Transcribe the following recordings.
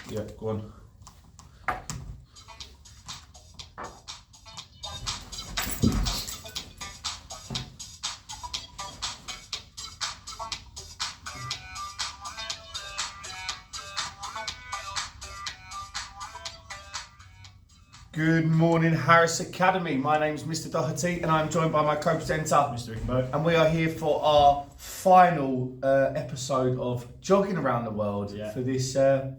Yeah, go on. Good morning, Harris Academy. My name's Mr. Doherty and I'm joined by my co-presenter, Mr. Rickbo. and we are here for our final episode of Jogging Around the World for this term.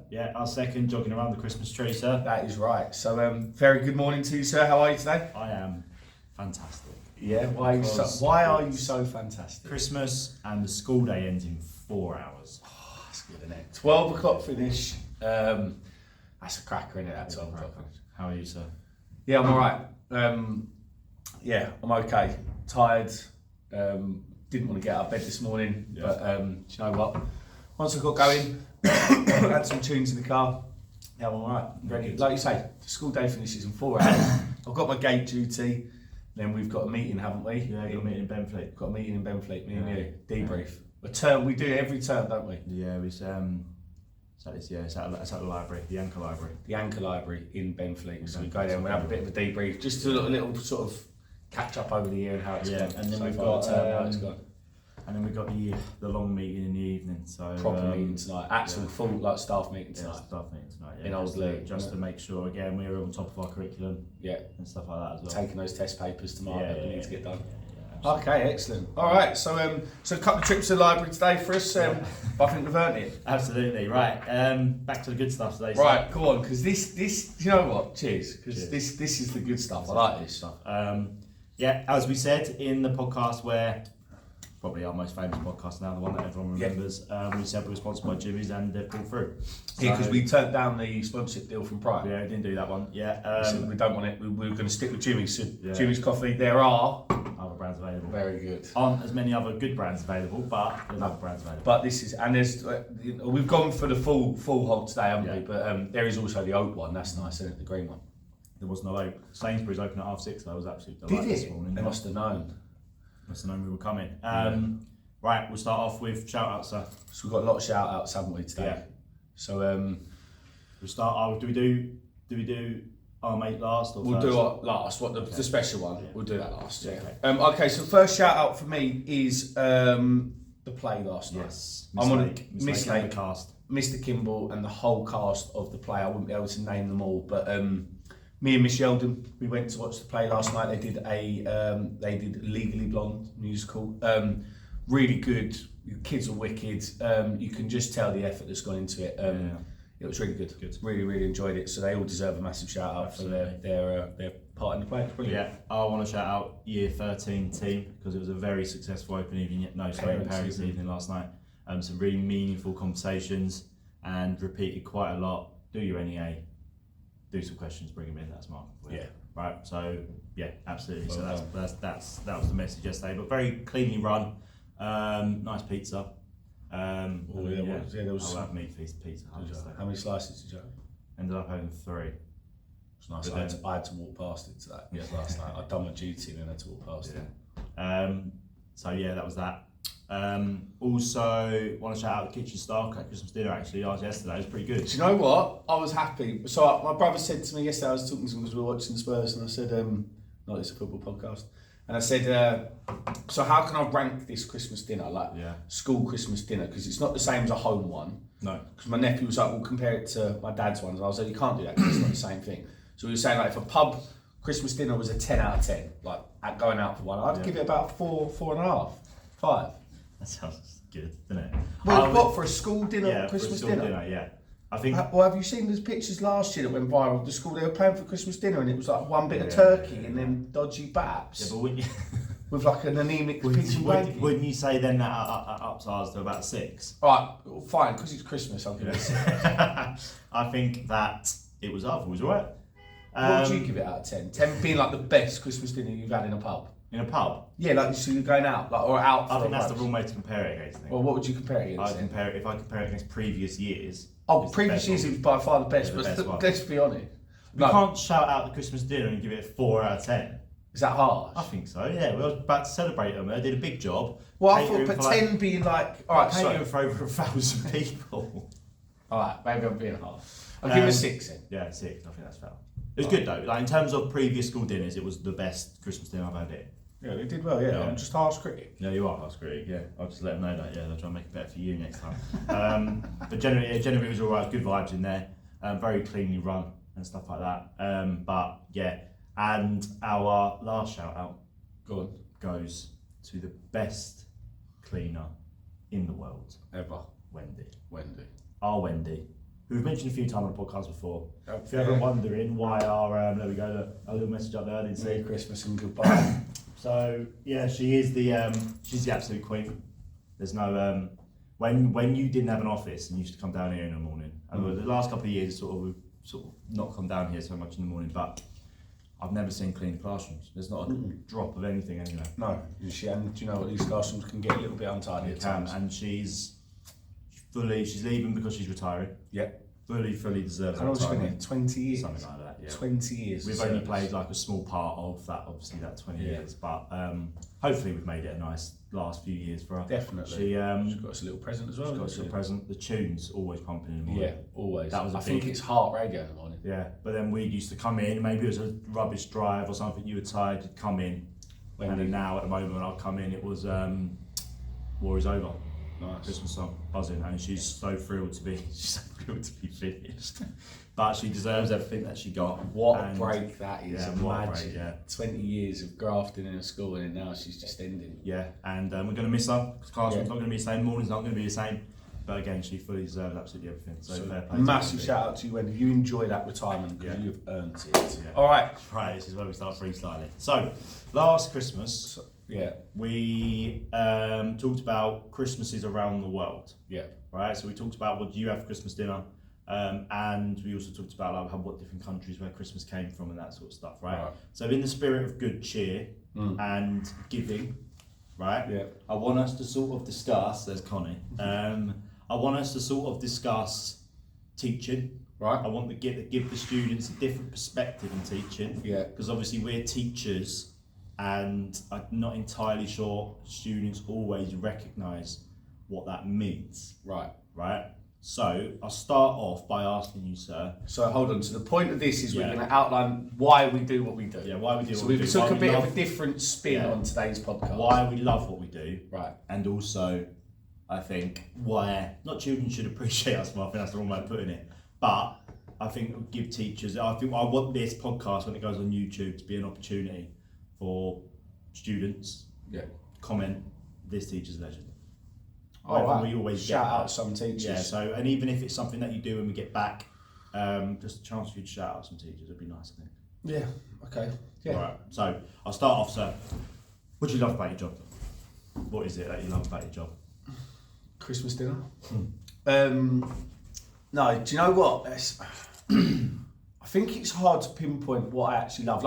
Yeah, our second jogging around the Christmas tree, sir. That is right. So, very good morning to you, sir. How are you today? I am fantastic. Yeah, why are you so fantastic? Christmas and the school day ends in 4 hours. Oh, that's good, isn't it? 12 o'clock finish. That's a cracker, isn't it, at 12 o'clock? How are you, sir? Yeah, I'm alright. Yeah, I'm okay. Tired. Didn't want to get out of bed this morning, but do you know what? Once I got going, had some tunes in the car. Yeah, I'm alright. Ready. Like you say, the school day finishes in 4 hours. I've got my gate duty. Then we've got a meeting, haven't we? Yeah, got a meeting in Benfleet. Got a meeting in Benfleet, me and you. Debrief. A term, we do it every term, don't we? Yeah, it's at the library, the Anchor Library. The Anchor Library in Benfleet. So we go there and we have a bit of a debrief, just a little sort of catch up over the year and how it's gone. And then so we've far, got how it's gone. And then we've got the long meeting in the evening. So Proper meeting tonight, actual full like staff meeting tonight. Yeah, staff meeting tonight. Yeah, in Old Lee, just to make sure again we're on top of our curriculum. Yeah, and stuff like that as well. Taking those test papers tomorrow that we need to get done. Yeah, okay, excellent. All right, so a couple of trips to the library today for us. But I think we've earned it. Absolutely right. Back to the good stuff today. Right, go on, because this, you know what? Cheers, because this is the good stuff. I like this stuff. Yeah, as we said in the podcast where. Probably our most famous podcast now, the one that everyone remembers. We said we were sponsored by Jimmy's and they've pulled through. Yeah, because we turned down the sponsorship deal from Prime. Yeah, we didn't do that one. Yeah, we don't want it. We were going to stick with Jimmy's. So Jimmy's Coffee. There are other brands available. Very good. Aren't as many other good brands available, but there's other brands available. But this is, and there's, we've gone for the full hold today, haven't we? But there is also the oak one. That's nice, isn't it? The green one. There was no oak. Sainsbury's open at 6:30. I was absolutely delighted this morning. They must have known. Must have known we were coming. Right, we'll start off with shout outs, sir. So we've got a lot of shout outs, haven't we, today? Yeah. So we'll start. Do we do our mate last or we'll first? do our last. What the special one? Yeah. We'll do that last. Yeah. Okay. Okay. So first shout out for me is the play last night. Yes. I'm on Miss Lake, cast. Mr. Kimball, and the whole cast of the play. I wouldn't be able to name them all, but me and Miss Yeldon, we went to watch the play last night. They did Legally Blonde musical. Really good. The kids are wicked. You can just tell the effort that's gone into it. It was really good. Really, really enjoyed it. So they all deserve a massive shout out for their part in the play. Brilliant. Yeah, I want to shout out Year 13 team because it was a very successful open evening. Parents evening last night. Some really meaningful conversations and repeated quite a lot. Do your NEA. Do some questions. Bring them in. That's Mark. Yeah. Right. So yeah, absolutely. So that was the message yesterday. But very cleanly run. Nice pizza. There was I love meat pizza. How many slices did you have? Ended up having 3. It's nice. I had to walk past it today. Last night. I'd done my duty and then I had to walk past it. So yeah, that was that. Also, want to shout out the kitchen staff at Christmas dinner. Actually, ours yesterday it was pretty good. Do you know what? I was happy. So my brother said to me yesterday, I was talking to him because we were watching Spurs, and I said, "No, it's a football podcast." And I said, so how can I rank this Christmas dinner, school Christmas dinner? Because it's not the same as a home one. No. Because my nephew was like, we'll compare it to my dad's one. And I was like, you can't do that because it's not the same thing. So we were saying, like, if a pub Christmas dinner was a 10 out of 10, like, at going out for one, I'd give it about 4.5, 5. That sounds good, doesn't it? Well, what, for a school dinner, Christmas for a school dinner? Yeah. I think. Well, have you seen those pictures last year that went viral of the school? They were playing for Christmas dinner and it was like one bit of turkey and then dodgy baps. Yeah, but wouldn't you? With like an anemic pigeon blanket. Wouldn't you say then that ups ours to about 6? Alright, fine, because it's Christmas, I'll give it a 6. I think that it was up, it was alright. What would you give it out of 10? 10 being like the best Christmas dinner you've had in a pub? In a pub? Yeah, like so you're going out, like or out. I think that's the wrong way to compare it against. Well, what would you compare it against? If I compare it against previous years. Oh, previous years it was by far the best, but let's be honest. We can't shout out the Christmas dinner and give it a 4 out of 10. Is that harsh? I think so, yeah. We were about to celebrate them. They did a big job. Well, I thought, but 10 being like... Alright, catering for over 1,000 people. All right, maybe I'm being half. I'll give it a 6 then. Yeah, 6. I think that's fair. It was good though. Like in terms of previous school dinners, it was the best Christmas dinner I've had here. Yeah, they did well. Yeah, I'm just harsh critic. Yeah, you are harsh critic. Yeah, I'll just let them know that. Yeah, they'll try and make it better for you next time. But generally it was alright. Good vibes in there. Very cleanly run and stuff like that. But yeah, and our last shout out goes to the best cleaner in the world Ever. Wendy. Our Wendy, who we've mentioned a few times on the podcast before. Okay. If you're ever wondering why our there we go, look, a little message up there, I didn't see. Merry Christmas and goodbye. So yeah, she is she's the absolute queen. There's no when you didn't have an office and you used to come down here in the morning. And the last couple of years we've not come down here so much in the morning, but I've never seen clean classrooms. There's not a drop of anything anywhere. No, and do you know what, these classrooms can get a little bit untidy at times. And she's leaving because she's retiring. Yeah. Fully deserves How long has she been retirement. here? 20 years? Something like that, yeah. 20 years. We've only played like a small part of that, obviously, that 20 years, but hopefully we've made it a nice last few years for her. Definitely. She's got us a little present as well. She's got us a present. The tune's always pumping in the morning. Yeah, always. That was I think it's heart radio in the morning. Yeah, but then we used to come in, maybe it was a rubbish drive or something, you were tired, you'd come in. And then now, at the moment, when I'll come in, it was War is Over. Nice. Christmas song, buzzing, and she's so thrilled to be finished. But she deserves everything that she got. What a break that is! Yeah, imagine 20 years of grafting in a school, and now she's just ending. Yeah, and we're going to miss her. Classroom's not going to be the same. Morning's not going to be the same. But again, she fully deserves absolutely everything. So fair play. Massive shout out to you, Wendy. You enjoy that retirement because you've earned it. Yeah. All right. Right, this is where we start freestyling. So, last Christmas. We talked about Christmases around the world. Yeah. Right. So we talked about what do you have for Christmas dinner, and we also talked about like what different countries where Christmas came from and that sort of stuff. Right. So in the spirit of good cheer and giving, right. Yeah. I want us to sort of discuss. There's Connie. I want us to sort of discuss teaching. Right. I want to give the students a different perspective in teaching. Yeah. Because obviously we're teachers. And I'm not entirely sure students always recognise what that means. Right. So I'll start off by asking you, sir. So hold on. So the point of this is we're going to outline why we do what we do. Yeah, why we do so what we do. So we took a bit of a different spin on today's podcast. Why we love what we do. Right. And also, I think why not children should appreciate us more. I think that's the wrong way of putting it. But I think give teachers. I want this podcast when it goes on YouTube to be an opportunity for students, comment, this teacher's a legend. Right. We always shout out some teachers. Yeah, so, and even if it's something that you do when we get back, just a chance for you to shout out some teachers, it'd be nice, I think. Yeah, okay. Yeah. Alright, so I'll start off, sir. What do you love about your job? What is it that you love about your job? Christmas dinner? No, do you know what? I think it's hard to pinpoint what I actually love.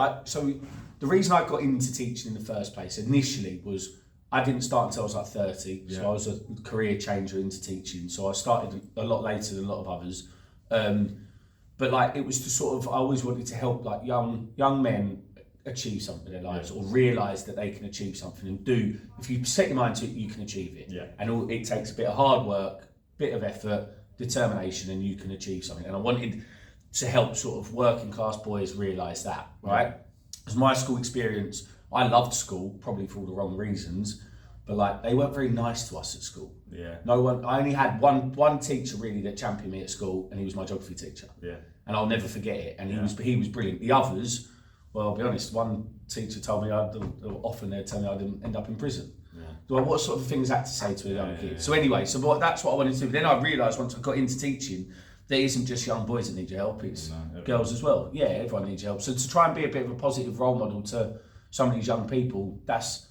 The reason I got into teaching in the first place initially was I didn't start until I was like 30, so I was a career changer into teaching. So I started a lot later than a lot of others. But it was to sort of, I always wanted to help like young men achieve something in their lives or realise that they can achieve something and do. If you set your mind to it, you can achieve it. Yeah. And it takes a bit of hard work, bit of effort, determination, and you can achieve something. And I wanted to help sort of working class boys realise that, right? Because my school experience, I loved school, probably for all the wrong reasons, but they weren't very nice to us at school. Yeah. No one. I only had one teacher really that championed me at school, and he was my geography teacher. Yeah. And I'll never forget it. And he was brilliant. The others, well, I'll be honest. One teacher told me often they'd tell me I'd end up in prison. Yeah. Well, what sort of things that to say to a young kid? So anyway, that's what I wanted to do. But then I realised once I got into teaching, there isn't just young boys that need your help, it's girls as well. Yeah, everyone needs your help. So to try and be a bit of a positive role model to some of these young people, that's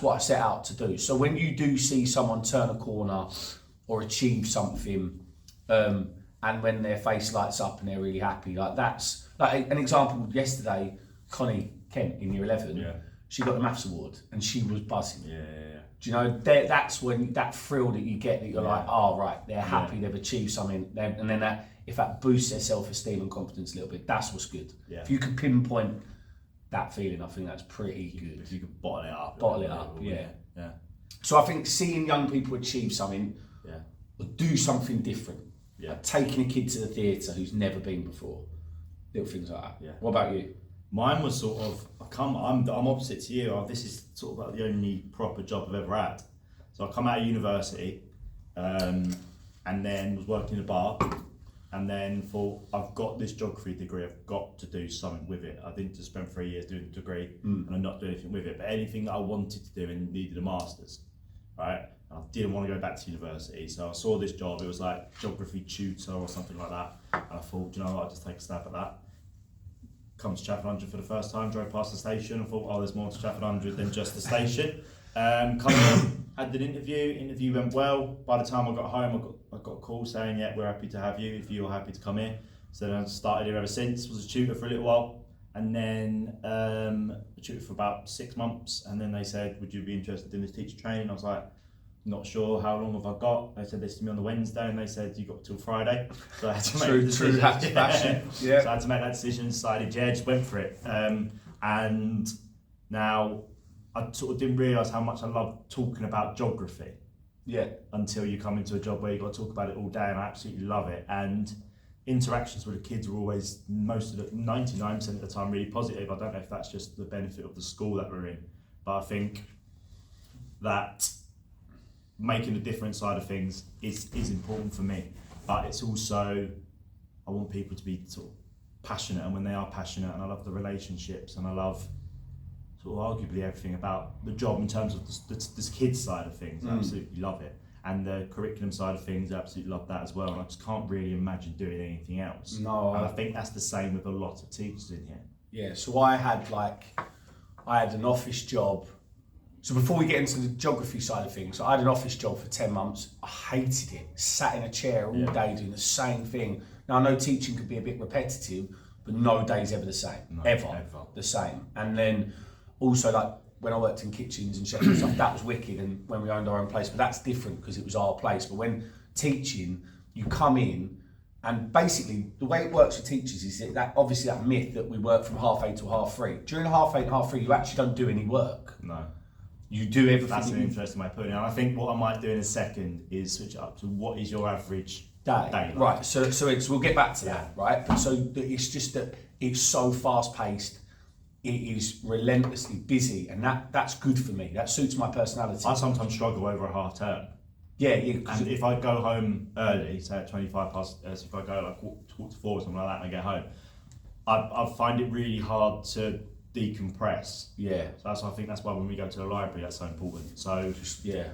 what I set out to do. So when you do see someone turn a corner or achieve something, and when their face lights up and they're really happy, that's like an example. Yesterday, Connie Kent in year 11, she got the maths award and she was buzzing. Yeah. Do you know, that's when that thrill that you get that you're like, oh right, they're happy, they've achieved something, and then if that boosts their self-esteem and confidence a little bit, that's what's good. Yeah. If you could pinpoint that feeling, I think that's pretty good. If you could bottle it up. Yeah. So I think seeing young people achieve something, or do something different, Yeah. Like taking a kid to the theatre who's never been before. Little things like that. Yeah. What about you? Mine was sort of, I'm opposite to you. This is sort of like the only proper job I've ever had. So I come out of university, and then was working in a bar, and then thought, I've got this geography degree, I've got to do something with it. I didn't just spend 3 years doing the degree and I'm not doing anything with it, but anything that I wanted to do and needed a master's, right? I didn't want to go back to university, so I saw this job, it was like geography tutor or something like that, and I thought, you know what, I'll just take a stab at that. Come to Chafford 100 for the first time, drove past the station and thought, oh, there's more to Chafford 100 than just the station. Come in, had an interview went well. By the time I got home, I got a call saying, yeah, we're happy to have you if you're happy to come here. So then I started here ever since, was a tutor for a little while, and then a tutor for about 6 months, and then they said, would you be interested in this teacher training? I was like, not sure, how long have I got? They said this to me on the Wednesday, and they said, you got till Friday. So I had to make a decision. True, that's fashion. Yeah. So I had to make that decision, decided, yeah, just went for it. And now I sort of didn't realise how much I love talking about geography. Yeah. Until you come into a job where you've got to talk about it all day, and I absolutely love it. And interactions with the kids were always, 99% of the time, really positive. I don't know if that's just the benefit of the school that we're in, but I think that making a different side of things is important for me. But it's also, I want people to be sort of passionate, and when they are passionate, and I love the relationships, and I love sort of arguably everything about the job in terms of this kids side of things. I absolutely love it. And the curriculum side of things, I absolutely love that as well. And I just can't really imagine doing anything else. No. And I think that's the same with a lot of teachers in here. Yeah, so I had an office job. So before we get into the geography side of things, I had an office job for 10 months. I hated it. Sat in a chair all day doing the same thing. Now I know teaching could be a bit repetitive, but no day's ever the same. No, ever the same. And then also like when I worked in kitchens and chefs and stuff, that was wicked, and when we owned our own place, but that's different because it was our place. But when teaching, you come in, and basically the way it works for teachers is that obviously that myth that we work from 8:30 till 3:30. During 8:30 and 3:30, you actually don't do any work. No. You do everything. That's an interesting way of putting it. And I think what I might do in a second is switch it up to what is your average day like? Right, so we'll get back to that, right? But so it's just that it's so fast paced, it is relentlessly busy, and that's good for me. That suits my personality. I sometimes struggle over a half term. Yeah. And if I go home early, say at 25 past, so if I go like quarter to 4 or something like that and I get home, I find it really hard to decompress. Yeah. So I think that's why when we go to the library, that's so important. So yeah.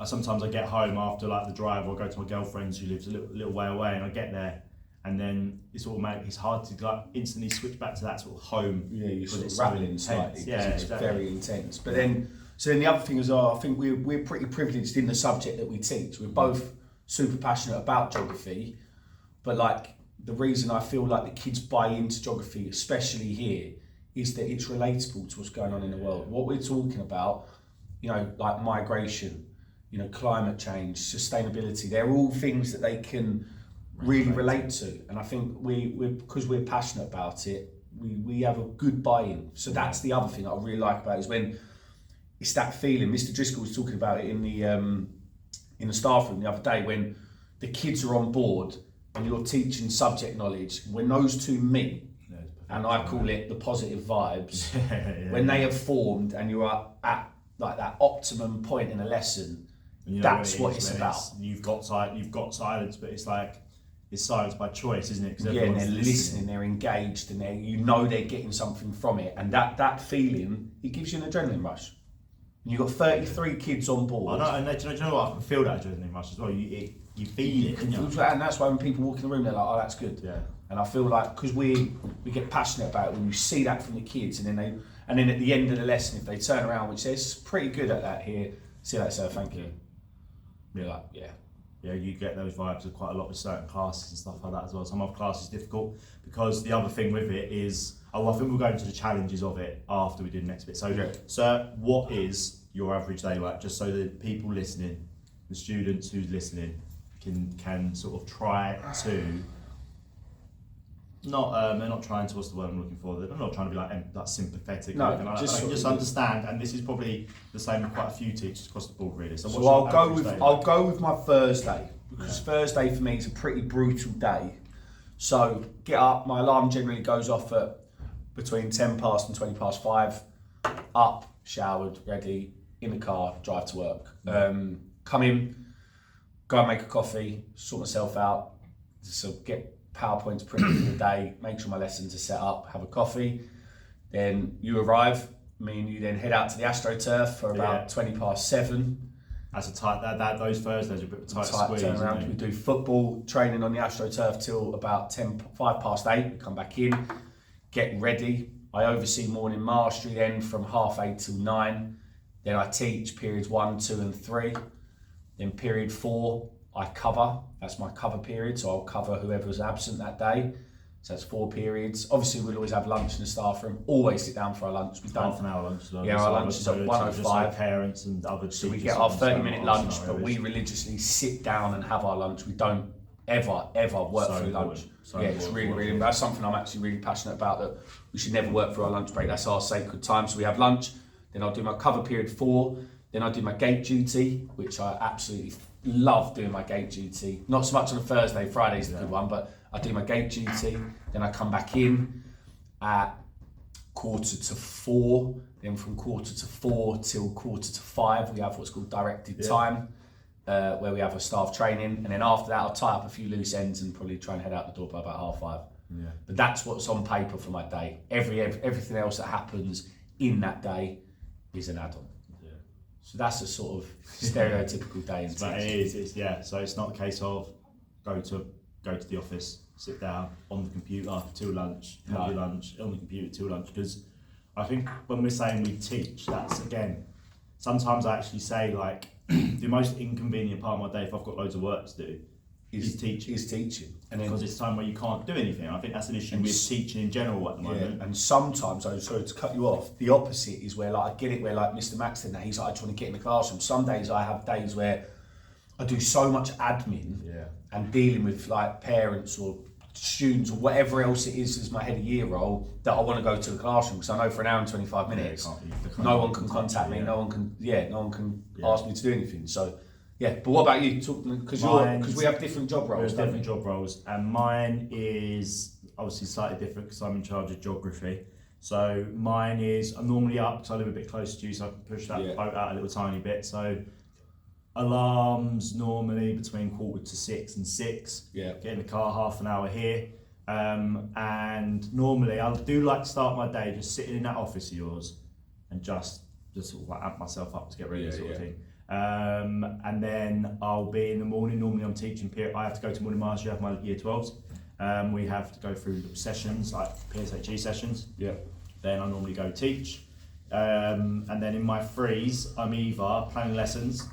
Sometimes I get home after like the drive, or go to my girlfriend's who lives a little way away, and I get there, and then it's automatic. It's hard to like instantly switch back to that sort of home. Yeah, you're sort of so rattling slightly. Yeah, it's exactly. very intense. But then the other thing as well, I think we're pretty privileged in the subject that we teach. We're both super passionate about geography, but like the reason I feel like the kids buy into geography, especially here, is that it's relatable to what's going on in the world. What we're talking about, you know, like migration, you know, climate change, sustainability, they're all things that they can really relate to. And I think we because we're passionate about it, we have a good buy-in. So that's the other thing that I really like about it, is when it's that feeling. Mr. Driscoll was talking about it in the staff room the other day, when the kids are on board and you're teaching subject knowledge, when those two meet, and I call it the positive vibes, when they have formed and you're at like that optimum point in a lesson, you know, that's what it's about. You've got silence, but it's like it's silence by choice, isn't it? Yeah, and they're listening, they're engaged, and they're getting something from it, and that feeling, it gives you an adrenaline rush. And you've got 33 kids on board. I know, and do you know what? I can feel that adrenaline rush as well. You feel it, and that's why when people walk in the room, they're like, "Oh, that's good." Yeah. And I feel like because we get passionate about it, when you see that from the kids, and then at the end of the lesson, if they turn around, which says pretty good at that here, see that, sir, thank you. You're like, yeah. Yeah, you get those vibes of quite a lot with certain classes and stuff like that as well. Some of classes is difficult because the other thing with it is, I think we'll go into the challenges of it after we do the next bit. So, what is your average day like? Just so that people listening, the students who's listening, can sort of try to. They're not trying to, what's the word I'm looking for? They're not trying to be like sympathetic. No, or like just understand, and this is probably the same with quite a few teachers across the board, really. So I'll go with my Thursday, because Thursday for me is a pretty brutal day. So get up, my alarm generally goes off at between 10 past and 20 past 5. Up, showered, ready, in the car, drive to work. Come in, go and make a coffee, sort myself out, so get PowerPoints printed for the day, make sure my lessons are set up, have a coffee. Then you arrive, me and you then head out to the AstroTurf for about 20 past 7. That's a tight, those Thursdays are a bit of a tight squeeze. Turnaround. We do football training on the AstroTurf till about 5 past 8. We come back in, get ready. I oversee morning mastery then from 8:30 till 9. Then I teach periods 1, 2 and 3. Then period 4, I cover. That's my cover period, so I'll cover whoever's absent that day. So that's 4 periods. Obviously, we'll always have lunch in the staff room. Always sit down for our lunch. We don't. Half an hour lunch. Yeah, our lunch is at 1:05. Parents and other. So we get our 30-minute lunch, but we religiously sit down and have our lunch. We don't ever work through lunch. It's really. That's something I'm actually really passionate about. That we should never work through our lunch break. That's our sacred time. So we have lunch. Then I'll do my cover period 4. Then I do my gate duty, which I absolutely love doing my gate duty. Not so much on a Thursday. Friday's the good one, but I do my gate duty. Then I come back in at 3:45. Then from 4:45 till 4:45, we have what's called directed time, where we have a staff training. And then after that, I'll tie up a few loose ends and probably try and head out the door by about 5:30. Yeah. But that's what's on paper for my day. Everything else that happens in that day is an add-on. Yeah. So that's a sort of stereotypical day. But it is. So it's not a case of go to the office, sit down on the computer till lunch, have your lunch on the computer till lunch. Because I think when we're saying we teach, that's again, sometimes I actually say like the most inconvenient part of my day if I've got loads of work to do is teaching. And because it's time where you can't do anything. I think that's an issue with teaching in general at the moment. And sometimes, sorry to cut you off, the opposite is where like I get it where like Mr. Max did that, he's like, I just want to get in the classroom. Some days I have days where I do so much admin and dealing with like parents or students or whatever else it is as my head of year role that I want to go to the classroom because I know for an hour and 25 minutes no one can contact me, no one can ask me to do anything. So but what about you? Because we have different job roles. Job roles, and mine is obviously slightly different because I'm in charge of geography. So mine is I'm normally up because I live a bit closer to you, so I can push that boat out a little tiny bit. So alarms normally between 5:45 and 6. Get in the car, half an hour here, and normally I do like to start my day just sitting in that office of yours and just sort of like amp myself up to get ready, sort of thing. And then I'll be in the morning. Normally I'm teaching period. I have to go to morning mastery. I have my year 12s. We have to go through sessions like PSHE sessions. Then I normally go teach. And then in my freeze, I'm either planning lessons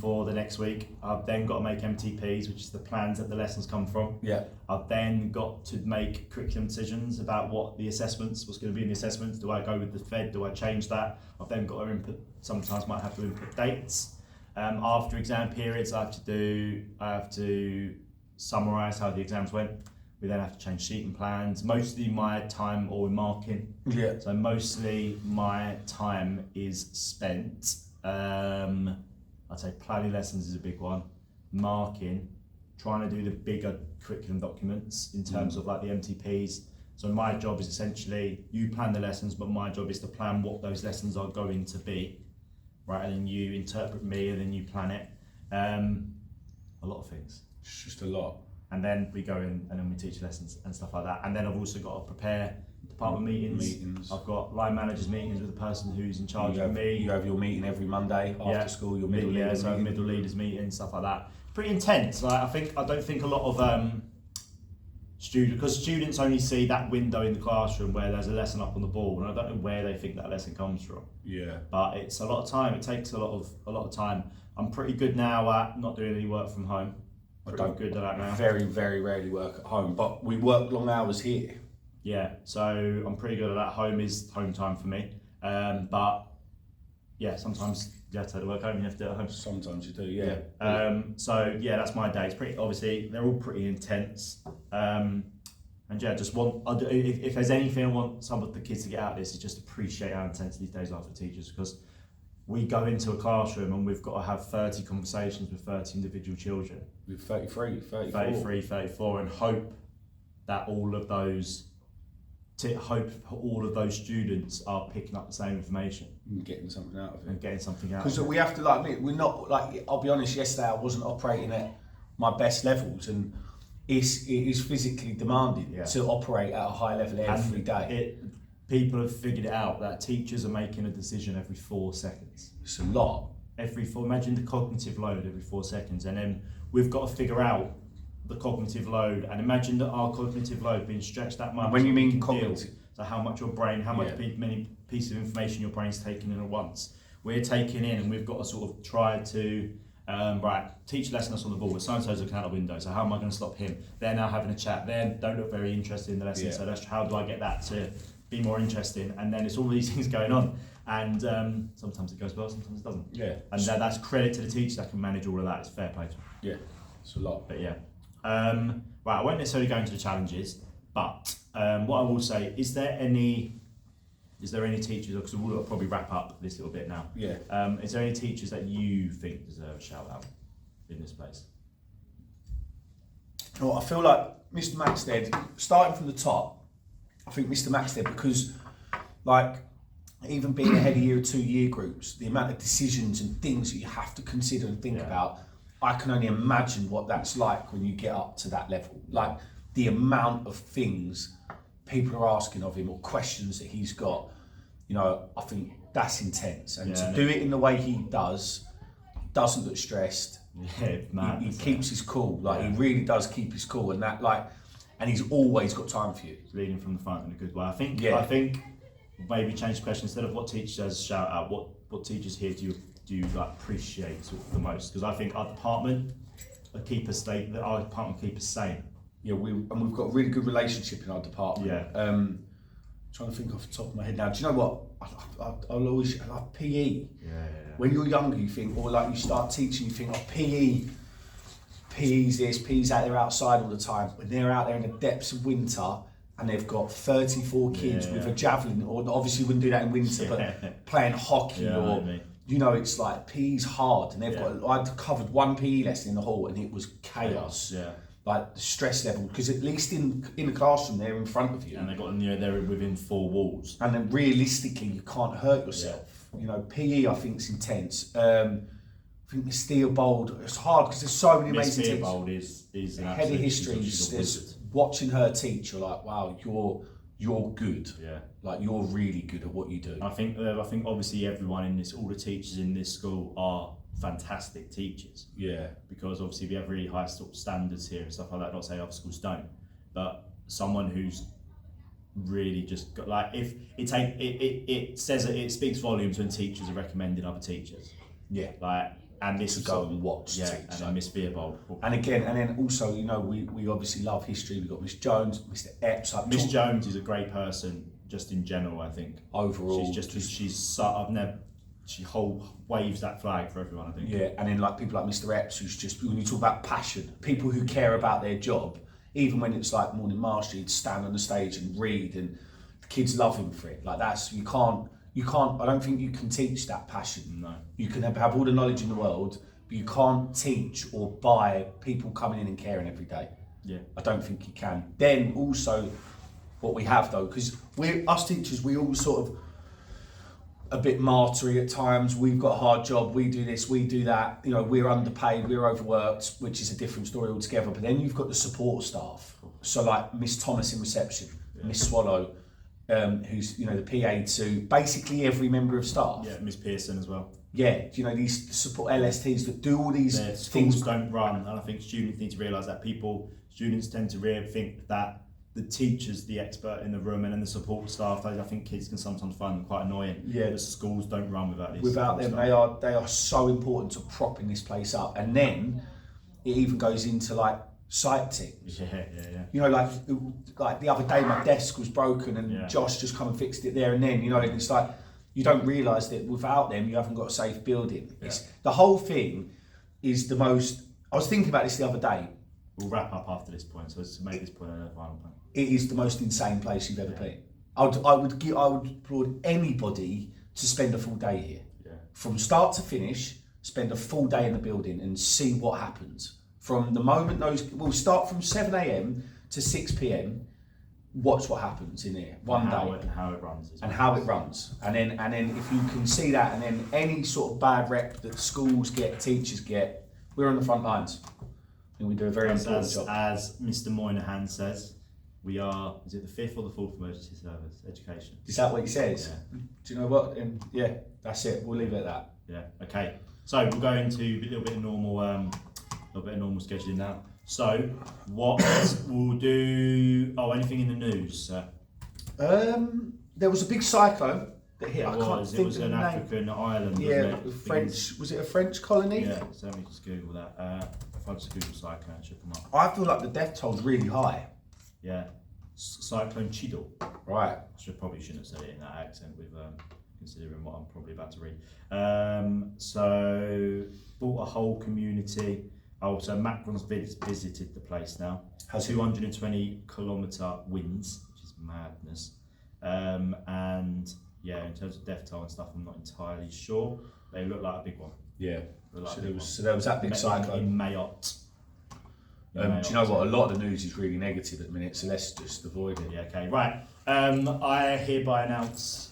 for the next week. I've then got to make MTPs, which is the plans that the lessons come from. I've then got to make curriculum decisions about what's going to be in the assessments. Do I go with the Fed? Do I change that? I've then got to input, sometimes might have to input dates. After exam periods, I have to summarise how the exams went. We then have to change sheeting plans. Mostly my time or marking. So mostly my time is spent. I'd say planning lessons is a big one. Marking, trying to do the bigger curriculum documents in terms of like the MTPs. So my job is essentially, you plan the lessons, but my job is to plan what those lessons are going to be, right? And then you interpret me and then you plan it. A lot of things. It's just a lot. And then we go in and then we teach lessons and stuff like that. And then I've also got to prepare department meetings. I've got line managers meetings with the person who's in charge of me. You have your meeting every Monday after school, your middle leaders meeting. Middle leaders meeting, stuff like that. Pretty intense. Like I don't think a lot of students only see that window in the classroom where there's a lesson up on the board, and I don't know where they think that lesson comes from. But it's a lot of time. It takes a lot of time. I'm pretty good now at not doing any work from home. Pretty good at that now. Very, very rarely work at home, but we work long hours here. So I'm pretty good at that. Home is home time for me. But sometimes you have to take the work home, you have to do it at home. Sometimes you do, So that's my day. It's pretty, obviously, they're all pretty intense. And just if there's anything I want some of the kids to get out of this, is just appreciate how intense these days are for teachers, because we go into a classroom and we've got to have 30 conversations with 30 individual children. With 33, 34. 33, 34, and hope that all of those students are picking up the same information. And getting something out of it. And getting something out of it. Because we have to, like, we're not, like, I'll be honest, yesterday I wasn't operating at my best levels, and it is physically demanding to operate at a high level every day. People have figured it out that teachers are making a decision every 4 seconds. It's a lot. Imagine the cognitive load every 4 seconds, and then we've got to figure out the cognitive load, and imagine that our cognitive load being stretched that much. And when you mean cognitive, so how much your brain, many pieces of information your brain's taking in at once. We're taking in, and we've got to sort of try to teach lesson us on the ball. So and so's looking out the window. So how am I going to stop him? They're now having a chat. They don't look very interested in the lesson. So that's how do I get that to be more interesting? And then it's all these things going on. And sometimes it goes well, sometimes it doesn't. Yeah. And that's credit to the teacher that can manage all of that. It's fair play to them. Yeah, it's a lot. But yeah. Right, I won't necessarily go into the challenges, but what I will say, is there any teachers, because we'll probably wrap up this little bit now. Yeah. Is there any teachers that you think deserve a shout out in this place? Well, I feel like Mr. Maxted, starting from the top, I think Mr. Maxted, because like even being ahead of year 2 year groups, the amount of decisions and things that you have to consider and think about, I can only imagine what that's like when you get up to that level. Like the amount of things people are asking of him or questions that he's got, you know, I think that's intense. And to do it in the way he does, doesn't look stressed. Yeah, man. He keeps his cool. Like he really does keep his cool, and that and he's always got time for you. Leading from the front in a good way. I think maybe change the question, instead of what teachers does shout out, what teachers here do you like appreciate the most? Because I think our department keep us sane. Yeah, we've got a really good relationship in our department. Yeah. Trying to think off the top of my head now. Do you know what? I'll always like PE. Yeah. When you're younger, you think, or like you start teaching, you think, oh, PE's this, PE's out there outside all the time. When they're out there in the depths of winter and they've got 34 kids with a javelin, or obviously wouldn't do that in winter, but playing hockey you know, it's like PE's hard, and they've got. I'd covered one PE lesson in the hall, and it was chaos. Yeah. Like the stress level, because at least in the classroom they're in front of you, and they're within 4 walls, and then realistically you can't hurt yourself. You know, PE I think is intense. I think Miss Theobald, it's hard because there's so many amazing teachers. Miss Theobald is an head of history. Watching her teach, you're like, wow, you're good. Yeah, like you're really good at what you do. I think obviously everyone in this, all the teachers in this school are fantastic teachers. Yeah, because obviously we have really high sort of standards here and stuff like that. Not to say other schools don't, but someone who's really just got, like, if it says it speaks volumes when teachers are recommending other teachers. Yeah, like, and this is go and watch. Yeah, teach, and then Miss Theobald. And then also, you know, we obviously love history. We've got Miss Jones, Mr. Epps. Miss Jones is a great person, just in general. I think overall, she waves that flag for everyone, I think. Yeah, and then like people like Mr. Epps, who's just, when you talk about passion, people who care about their job, even when it's like morning mastery, he'd stand on the stage and read, and the kids love him for it. Like that's, you can't, I don't think you can teach that passion. No. You can have all the knowledge in the world, but you can't teach or buy people coming in and caring every day. Yeah. I don't think you can. Then also, what we have though, because us teachers, we all sort of, a bit martyry at times. We've got a hard job, we do this, we do that, you know, we're underpaid, we're overworked, which is a different story altogether. But then you've got the support staff, so like Miss Thomas in reception, Miss Swallow, who's, you know, the PA to basically every member of staff. Yeah, Miss Pearson as well. Yeah, you know, these support LSTs that do all these things. Don't run, and I think students need to realise that students tend to really think that the teacher's the expert in the room, and then the support staff, I think kids can sometimes find them quite annoying. Yeah, the schools don't run without this. Without them, they are so important to propping this place up. And then it even goes into like sight teams. Yeah. You know, like the other day, my desk was broken, and Josh just come and fixed it there and then. You know, and it's like you don't realise that without them, you haven't got a safe building. Yeah. The whole thing is the most. I was thinking about this the other day. We'll wrap up after this point, so to make this point a final point. It is the most insane place you've ever been. I would applaud anybody to spend a full day here. Yeah. from start to finish, spend a full day in the building and see what happens. From the moment we'll start from 7 a.m. to 6 p.m. Watch what happens in here one day and how it runs. and how it runs, and then if you can see that, and then any sort of bad rep that schools get, teachers get, we're on the front lines, and we do a very important job. As Mr. Moynihan says, we are. Is it the 5th or the 4th emergency service education? Is that what he says? Yeah. Do you know what? Yeah, that's it. We'll leave it at that. Yeah. Okay. So we'll go into a little bit of normal scheduling now. So what we'll do? Oh, anything in the news, sir? There was a big cyclone that hit. It was an African island. Yeah, wasn't it? French. Was it a French colony? Yeah. So let me just Google that. If I just Google cyclone, it should come up. I feel like the death toll's really high. Yeah. Cyclone Chidal. Right. Probably shouldn't have said it in that accent with considering what I'm probably about to read. So bought a whole community. Oh, so Macron's visited the place now. Has he? 220 kilometre winds, which is madness. And yeah, in terms of death toll and stuff, I'm not entirely sure. They look like a big one. Yeah. Like So there was that big cyclone in Mayotte. Do you know what? A lot of the news is really negative at the minute, so let's just avoid it. Yeah, okay, right. I hereby announce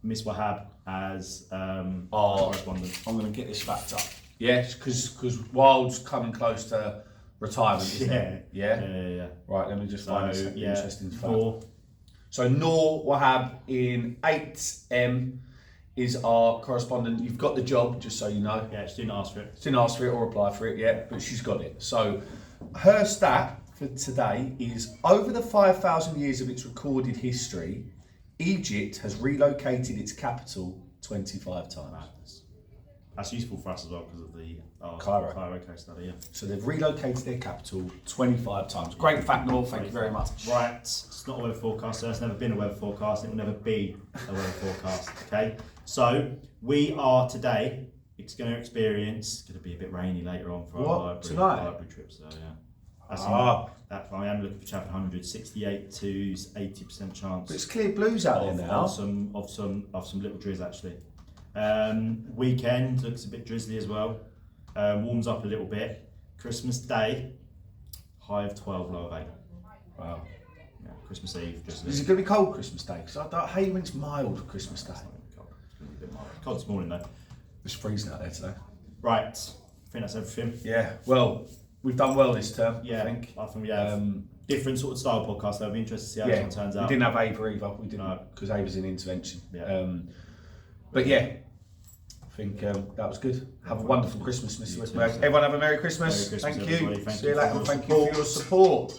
Miss Wahab as correspondent. I'm going to get this fact up. Yes, because Wild's coming close to retirement, isn't it? Yeah. Right, let me just find this interesting fact. Noor. So Noor Wahab in 8M is our correspondent. You've got the job, just so you know. Yeah, she didn't ask for it. She didn't ask for it or apply for it yet, but she's got it. So her stat for today is over the 5,000 years of its recorded history, Egypt has relocated its capital 25 times. Madness. That's useful for us as well because of the Cairo case study. Yeah. So they've relocated their capital 25 times. Great fact, Noor. Thank you very much. Right, it's not a weather forecast. There's never been a weather forecast. It will never be a weather forecast. Okay. So we are today. It's going to experience. It's going to be a bit rainy later on for our library trip. So yeah. That I am looking for Chatham 100, 68 to 80% chance. But it's clear blues out there now. Of some little drizz actually. Weekend looks a bit drizzly as well. Warms up a little bit. Christmas Day, high of 12, low of 8. Wow. Yeah, Christmas Eve. Is it going to be cold Christmas Day? Because I hate when it's mild Christmas Day. It's going to be a bit mild. Cold this morning though. It's freezing out there today. Right, I think that's everything. Yeah. Well, we've done well this term. Yeah, I think we have different sort of style podcast. I'll be interested to see how this one turns out. We didn't have Ava either. We didn't because Ava's in intervention. Yeah. But yeah, I think that was good. Have a wonderful Christmas, Mr. Westberg. Everyone have a Merry Christmas. Merry Christmas, Thank you. everybody. Thank See you you later. for Thank your you for your support.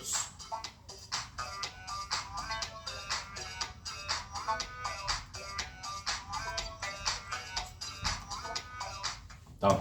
Done.